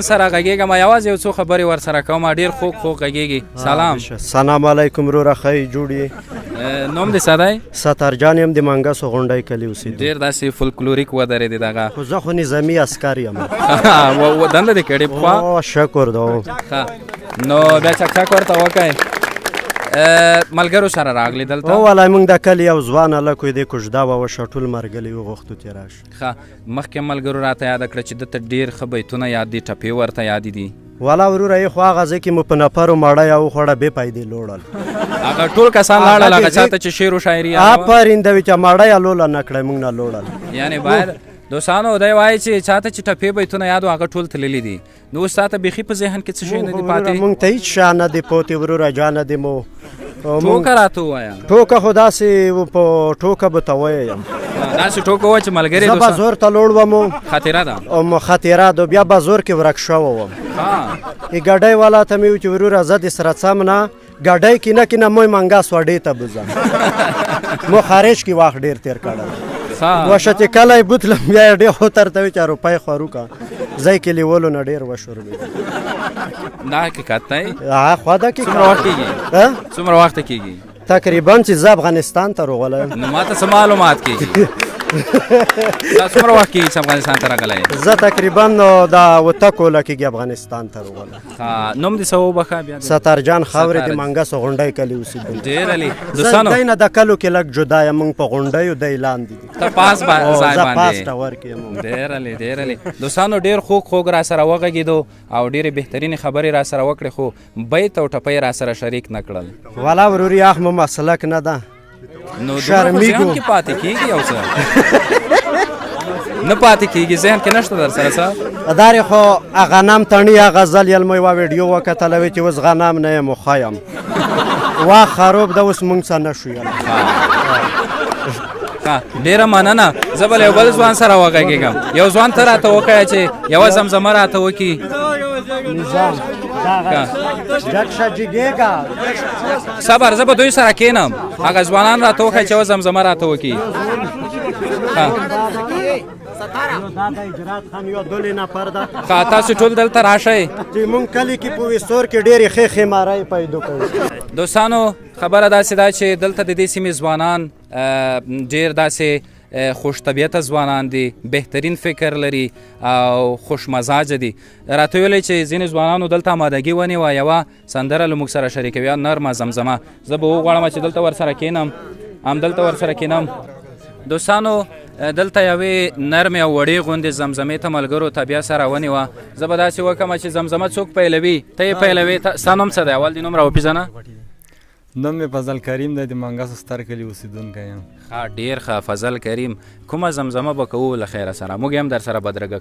سره غږیږم یوازې یو څو خبرې ورسره کوم ډېر خوږ خوږ غږیږي. سلام. سلام علیکم وروره ښه جوړ یې. نوم دې څه دی؟ سترجان یم د منګسو غونډۍ کلي اوسېدو. ډېر داسې فولکلوریک ودرېدې دغه. خو زه خو نظامي عسکر یم. دنده دې کړې پخوا؟ شکر ده. نو بیا چکچک ورته وکئ. ملګرو سره راغلی دلته؟ والله موږ د کلي یو ځوان هلک وی دی کوژده به وشوه ټول مرګلي وغوښتو چې راشي. ښه مخکې ملګرو راته یاده کړه چې دته ډېر ښه بیتونه یاد دي ټپې ورته یادې دي. والله وروره یې خو هغه ځای کې مو په نفرو مړی وخوړه بې پیدې لوړل. هغه ټول کسان لاړل هغه چاته چې شعر و شاعري آفرین د وي چې مړی یې لوله نه کړی موږ نه لوړل. یعنې باید دوستانو دی وایي چې چاته چې ټپې بیتونه یاد و هغه ټول تللي دي. نو اوس تا ته بیخي په ذهن کې څه شی نه دي پاتې؟ موږ ته هېڅ شی نه دی پوتې وروره جانه دی مو. ټوکه راته ووایه. ټوکه خو داسې په ټوکه به ته ویم. داسې ټوکه ووایه چې ملګري زه بازور ته لوړ وم. خاطره ده؟ خاطره ده. بیا بازور کې ورک شوی وم. ګاډۍ والا ته مې وویل چې وروره زه دې سره څم نه ګاډۍ کې نه کینه موی منګس وډې ته بوځم. مو خارج کې وخت ډېر تېر کړی. وشه چې کله یې بوتلم بیا یې ډېر خو ترته وي چې روپۍ خورو که ځای کې لیولو نه ډېر وشورمېد. دا حقیقت دی؟ خوا ده کې. څومره وخت کېږي؟ څومره وخت کېږي؟ تقریبا چې زه افغانستان ته راغلی یم. نو ما ته څه معلومات کېږي؟ دا څومره وخت کېږي چې افغانستان ته راغلی یې؟ زه تقریبا د 8 کاله کېږي افغانستان ته راغلی. نوم دې څه وبخښه بیا؟ سترجان خبرې د منګسو غونډۍ کلي اوسېدونکی. ډېر علي. دوستانو زه دی نه د کلو کې لږ جدا یم. موږ په غونډیو دی لاندې دي. ته پاس ځای باندې؟ زه پاس ټاور کې یم. ډېر علي ډېر علي. دوستانو ډېر خوږ خوږ را سره وغږېدو او ډېرې بهترینې خبرې را سره وکړې خو بیت او ټپۍ را سره شریک نه کړل. والله ورور یې مو مسلک نه ده. نو ذهن کې پاتې کېږي یو څه نه پاتې کېږي ذهن کې نشته در سره څه؟ دارې خو غنم تڼي غزل یل مو یوه ویډیو وکتله وی چې اوس غنم نه یم ښه یم. وا خراب ده اوس مونږ څه نه شو یل. ډېره مننه. زه بل یو بل ځوان سره وغږېږم. یو ځوان ته راته وښیه چې یوه زمزمه راته وکړي. نظام صبر زه به دوی سره کښېنم. هغه ځوانان راته وښیه چې یوه زمزمه راته وکړي. تاسو ټول دلته راشئ. مونږ کلي کې په ویستور کې ډېرې ښې ښې مارۍ پیدا کوو. دوستانو خبره داسې ده چې دلته د دې سیمې ځوانان ډېر داسې خوش طبیعته ځوانان دي، بهترین فکر لري او خوش مزاجه دي. راته ویلی چې ځینې ځوانانو دلته آمادګي ونیوه یوه سندره له موږ سره شریکوي نرمه زمزمه. زه به وغواړم چې دلته ورسره کښېنم همدلته ورسره کښېنم. دوستانو دلته یوې نرمې او وړې غوندې زمزمې ته ملګرو ته بیا سره ونیوه. زه به داسې وکړم چې زمزمه څوک پیلوي؟ ته یې پیلوې. ستا نوم څه دی؟ اول دې نوم راوپېژنه. نوم مې فضل کریم دی. د منګسو ستر کلي اوسېدونکی یم. ښه ډېر ښه فضل کریم. کومه زمزمه به کوو له خیره سره؟ موږ هم در سره بدرګه